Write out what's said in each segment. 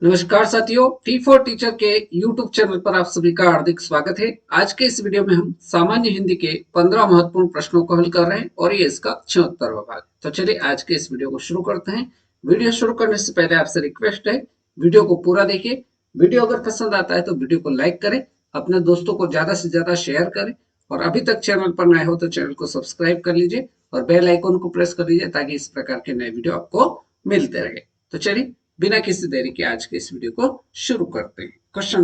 नमस्कार साथियों, T for teacher के यूट्यूब चैनल पर आप सभी का हार्दिक स्वागत है। आज के इस वीडियो में हम सामान्य हिंदी के 15 महत्वपूर्ण प्रश्नों को हल कर रहे हैं और ये इसका 76वां भाग। तो चलिए आज के इस वीडियो को शुरू करते हैं। वीडियो शुरू करने से पहले आपसे रिक्वेस्ट है, वीडियो को पूरा देखिए। वीडियो अगर पसंद आता है तो वीडियो को लाइक करें, अपने दोस्तों को ज्यादा से ज्यादा शेयर करें और अभी तक चैनल पर नए हो तो चैनल को सब्सक्राइब कर लीजिए और बेल आइकन को प्रेस कर लीजिए ताकि इस प्रकार के नए वीडियो आपको मिलते रहे। तो चलिए बिना किसी देरी के आज के इस वीडियो को शुरू करते हैं। क्वेश्चन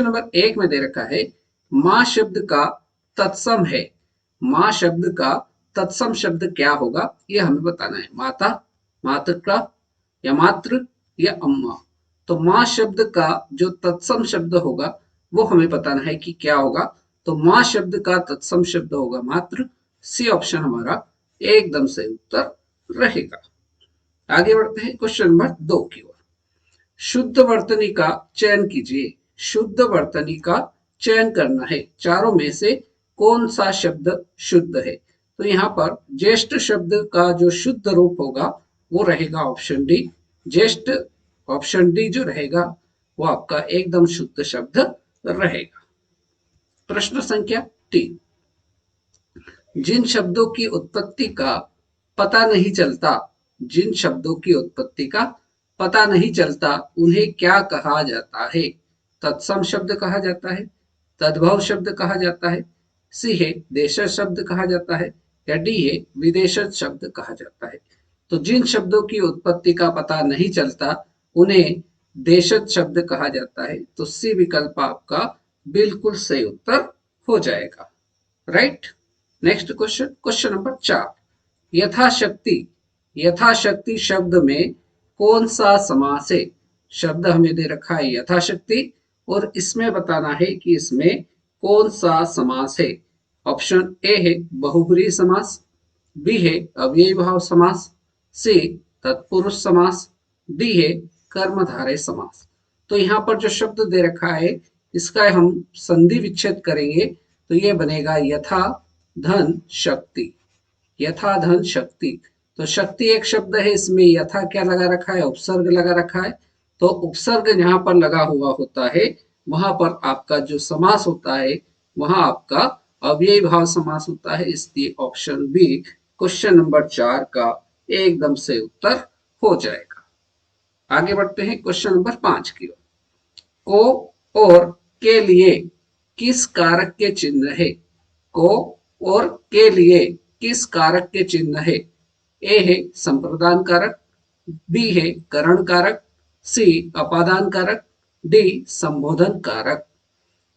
नंबर एक में दे रखा है, माँ शब्द का तत्सम है। माँ शब्द का तत्सम शब्द क्या होगा, यह हमें बताना है। माता, मातृका या मातृ या अम्मा। तो माँ शब्द का जो तत्सम शब्द होगा वो हमें बताना है कि क्या होगा। तो माँ शब्द का तत्सम शब्द होगा मातृ। सी ऑप्शन हमारा एकदम सही उत्तर रहेगा। आगे बढ़ते हैं क्वेश्चन नंबर 2 की ओर। शुद्ध वर्तनी का चयन कीजिए। शुद्ध वर्तनी का चयन करना है। चारों में से कौन सा शब्द शुद्ध है। तो यहाँ पर ज्येष्ठ शब्द का जो शुद्ध रूप होगा वो रहेगा ऑप्शन डी। ज्येष्ठ ऑप्शन डी जो रहेगा वो आपका एकदम शुद्ध शब्द रहेगा। प्रश्न संख्या 3, जिन शब्दों की उत्पत्ति का पता नहीं चलता, जिन शब्दों की उत्पत्ति का पता नहीं चलता उन्हें क्या कहा जाता है। तत्सम शब्द कहा जाता है, तद्भव शब्द कहा जाता है, सी है देशज शब्द कहा जाता है या डी है विदेशज शब्द कहा जाता है। तो जिन शब्दों की उत्पत्ति का पता नहीं चलता उन्हें देशज शब्द कहा जाता है। तो सी विकल्प आपका बिल्कुल सही उत्तर हो जाएगा। Right. Next question, question number 4, यथाशक्ति। यथाशक्ति शब्द में कौन सा समास है। शब्द हमें दे रखा है यथाशक्ति और इसमें बताना है कि इसमें कौन सा समास है। ऑप्शन ए है बहुब्रीहि समास, बी है अव्ययी भाव समास, सी तत्पुरुष समास, डी है कर्मधारय समास। तो यहाँ पर जो शब्द दे रखा है इसका हम संधि विच्छेद करेंगे तो ये बनेगा यथा धन शक्ति। यथा धन शक्ति। तो शक्ति एक शब्द है, इसमें यथा क्या लगा रखा है, उपसर्ग लगा रखा है। तो उपसर्ग जहां पर लगा हुआ होता है वहां पर आपका जो समास होता है वहां आपका अव्ययी भाव समास होता है। इसलिए ऑप्शन बी क्वेश्चन नंबर 4 का एकदम से उत्तर हो जाएगा। आगे बढ़ते हैं क्वेश्चन नंबर 5 की ओर। को और के लिए किस कारक के चिन्ह है। को और के लिए किस कारक के चिन्ह है। ए है संप्रदान कारक, बी है करण कारक, सी अपादान कारक, डी संबोधन कारक।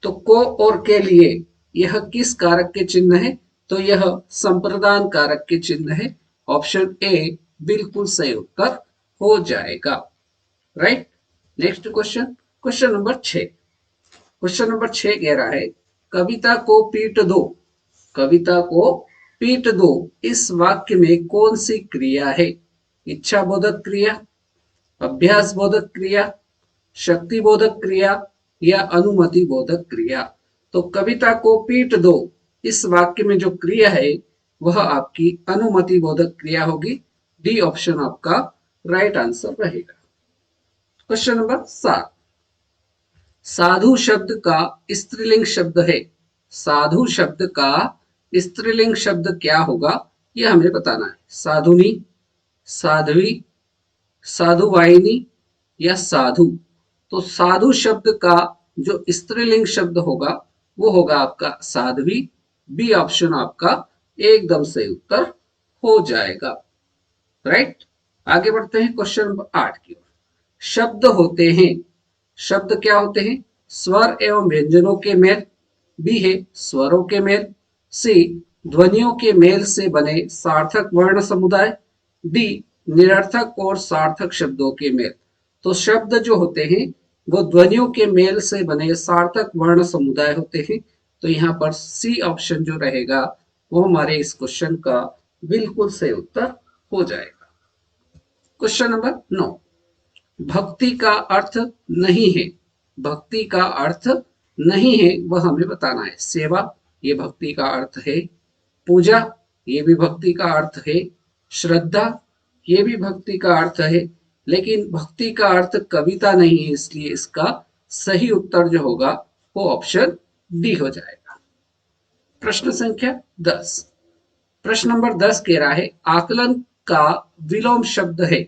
तो को और के लिए यह किस कारक के चिन्ह है। तो यह संप्रदान कारक के चिन्ह है। ऑप्शन ए बिल्कुल सही उत्तर हो जाएगा। Right. Next question, question number 6। Question number 6 कह रहा है, कविता को पीट दो। कविता को पीट दो इस वाक्य में कौन सी क्रिया है। इच्छा बोधक क्रिया, अभ्यास बोधक क्रिया, शक्ति बोधक क्रिया या अनुमति बोधक क्रिया। तो कविता को पीट दो इस वाक्य में जो क्रिया है वह आपकी अनुमति बोधक क्रिया होगी। डी ऑप्शन आपका राइट आंसर रहेगा। क्वेश्चन नंबर 7, साधु शब्द का स्त्रीलिंग शब्द है। साधु शब्द का स्त्रीलिंग शब्द क्या होगा यह हमें बताना है। साधुनी, साध्वी, साधुवाहिनी या साधु। तो साधु शब्द का जो स्त्रीलिंग शब्द होगा वो होगा आपका साध्वी। बी ऑप्शन आपका एकदम सही उत्तर हो जाएगा। राइट। आगे बढ़ते हैं क्वेश्चन नंबर 8 की ओर। शब्द होते हैं। शब्द क्या होते हैं, स्वर एवं व्यंजनों के मेल, बी है स्वरों के मेल, सी ध्वनियों के मेल से बने सार्थक वर्ण समुदाय, डी निरर्थक और सार्थक शब्दों के मेल। तो शब्द जो होते हैं वो ध्वनियों के मेल से बने सार्थक वर्ण समुदाय होते हैं। तो यहाँ पर सी ऑप्शन जो रहेगा वो हमारे इस क्वेश्चन का बिल्कुल सही उत्तर हो जाएगा। क्वेश्चन नंबर 9, भक्ति का अर्थ नहीं है। भक्ति का अर्थ नहीं है वह हमें बताना है। सेवा, ये भक्ति का अर्थ है। पूजा, ये भी भक्ति का अर्थ है। श्रद्धा, ये भी भक्ति का अर्थ है। लेकिन भक्ति का अर्थ कविता नहीं है, इसलिए इसका सही उत्तर जो होगा वो ऑप्शन डी हो जाएगा। प्रश्न संख्या 10। प्रश्न नंबर 10 कह रहा है आकलन का विलोम शब्द है।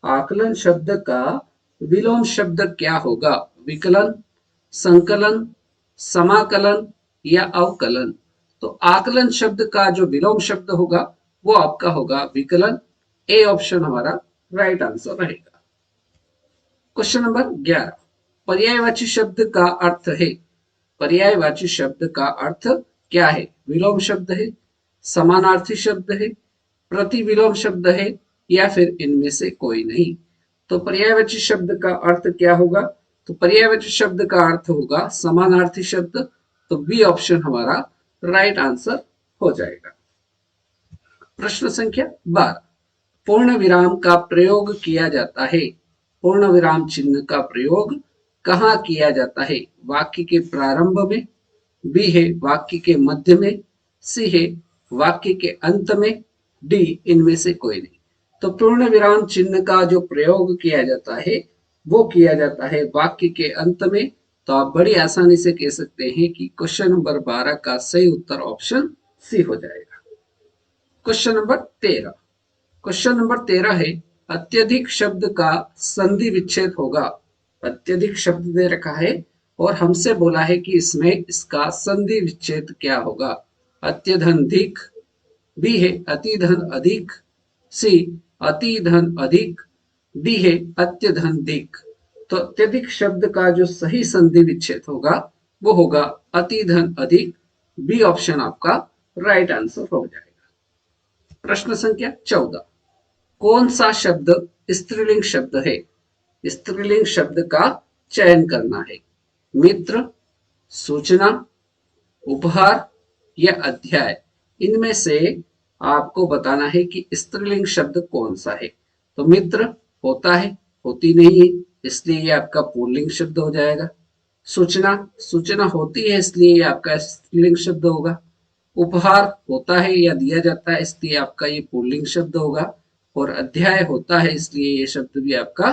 आकलन शब्द का विलोम शब्द क्या होगा? विकलन, संकलन, समाकलन या अवकलन। तो आकलन शब्द का जो विलोम शब्द होगा वो आपका होगा विकलन। ए ऑप्शन हमारा राइट आंसर रहेगा। Question number 11। पर्यायवाची शब्द का अर्थ है। पर्यायवाची शब्द का अर्थ क्या है? विलोम शब्द है, समानार्थी शब्द है, प्रतिविलोम शब्द है या फिर इनमें से कोई नहीं। तो पर्यायवाची शब्द का अर्थ क्या होगा? तो पर्यायवाची शब्द का अर्थ होगा समानार्थी शब्द। तो बी ऑप्शन हमारा राइट आंसर हो जाएगा। प्रश्न संख्या 12। पूर्ण विराम का प्रयोग किया जाता है। पूर्ण विराम चिन्ह का प्रयोग कहाँ किया जाता है? वाक्य के प्रारंभ में, बी है वाक्य के मध्य में, सी है वाक्य के अंत में, डी इनमें से कोई नहीं। तो पूर्ण विराम चिन्ह का जो प्रयोग किया जाता है वो किया जाता है वाक्य के अंत में। तो आप बड़ी आसानी से कह सकते हैं कि क्वेश्चन नंबर 12 का सही उत्तर ऑप्शन सी हो जाएगा। Question number 13। क्वेश्चन नंबर 13 है अत्यधिक शब्द का संधि विच्छेद होगा। अत्यधिक शब्द दे रखा है और हमसे बोला है कि इसमें इसका संधि विच्छेद क्या होगा? अत्यधिक, बी है अतिधन अधिक, सी अतिधन अधिक, डी है अत्यधन दिक। तो अत्यधिक शब्द का जो सही संधि विच्छेद होगा वो होगा अतिधन अधिक। बी ऑप्शन आपका राइट आंसर हो जाएगा। प्रश्न संख्या 14। कौन सा शब्द स्त्रीलिंग शब्द है? स्त्रीलिंग शब्द का चयन करना है। मित्र, सूचना, उपहार या अध्याय, इनमें से आपको बताना है कि स्त्रीलिंग शब्द कौन सा है। तो मित्र होता है, होती नहीं है, इसलिए ये आपका पुल्लिंग शब्द हो जाएगा। सूचना, सूचना होती है इसलिए ये आपका स्त्रीलिंग शब्द होगा। उपहार होता है या दिया जाता है इसलिए आपका ये पुल्लिंग शब्द होगा। और अध्याय होता है इसलिए ये शब्द भी आपका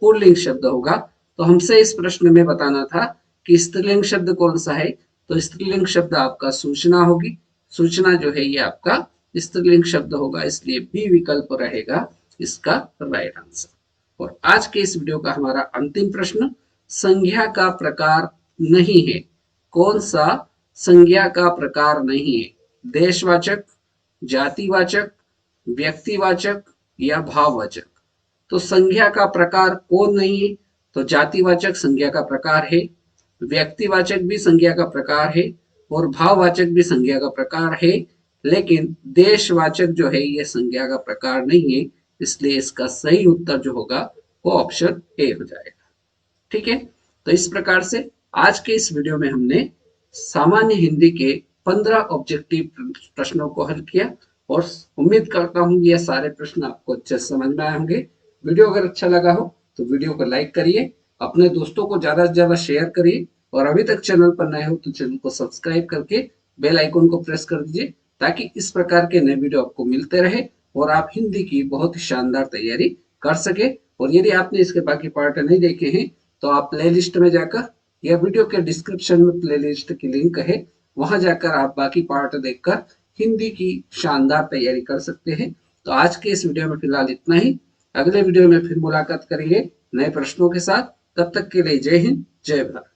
पुल्लिंग शब्द होगा। तो हमसे इस प्रश्न में बताना था कि स्त्रीलिंग शब्द कौन सा है। तो स्त्रीलिंग शब्द आपका सूचना होगी। सूचना जो है ये आपका स्त्रीलिंग शब्द होगा, इसलिए बी विकल्प रहेगा इसका राइट आंसर। और आज के इस वीडियो का हमारा अंतिम प्रश्न, संज्ञा का प्रकार नहीं है। कौन सा संज्ञा का प्रकार नहीं है? देशवाचक, जातिवाचक, व्यक्तिवाचक या भाववाचक। तो संज्ञा का प्रकार कौन नहीं है? तो जातिवाचक संज्ञा का प्रकार है, व्यक्तिवाचक भी संज्ञा का प्रकार है और भाववाचक भी संज्ञा का प्रकार है, लेकिन देशवाचक जो है ये संज्ञा का प्रकार नहीं है, इसलिए इसका सही उत्तर जो होगा वो ऑप्शन ए हो जाएगा। ठीक है, तो इस प्रकार से आज के इस वीडियो में हमने सामान्य हिंदी के 15 ऑब्जेक्टिव प्रश्नों को हल किया और उम्मीद करता हूं ये सारे प्रश्न आपको अच्छे से समझ में आए होंगे। वीडियो अगर अच्छा लगा हो तो वीडियो को लाइक करिए, अपने दोस्तों को ज्यादा से ज्यादा शेयर करिए और अभी तक चैनल पर नए हो तो चैनल को सब्सक्राइब करके बेल आइकन को प्रेस कर दीजिए ताकि इस प्रकार के नए वीडियो आपको मिलते रहे और आप हिंदी की बहुत ही शानदार तैयारी कर सके। और यदि आपने इसके बाकी पार्ट नहीं देखे हैं तो आप प्ले लिस्ट में जाकर या वीडियो के डिस्क्रिप्शन में प्ले लिस्ट की लिंक है, वहां जाकर आप बाकी पार्ट देखकर हिंदी की शानदार तैयारी कर सकते हैं। तो आज के इस वीडियो में फिलहाल इतना ही। अगले वीडियो में फिर मुलाकात करेंगे नए प्रश्नों के साथ। तब तक के लिए जय हिंद, जय भारत।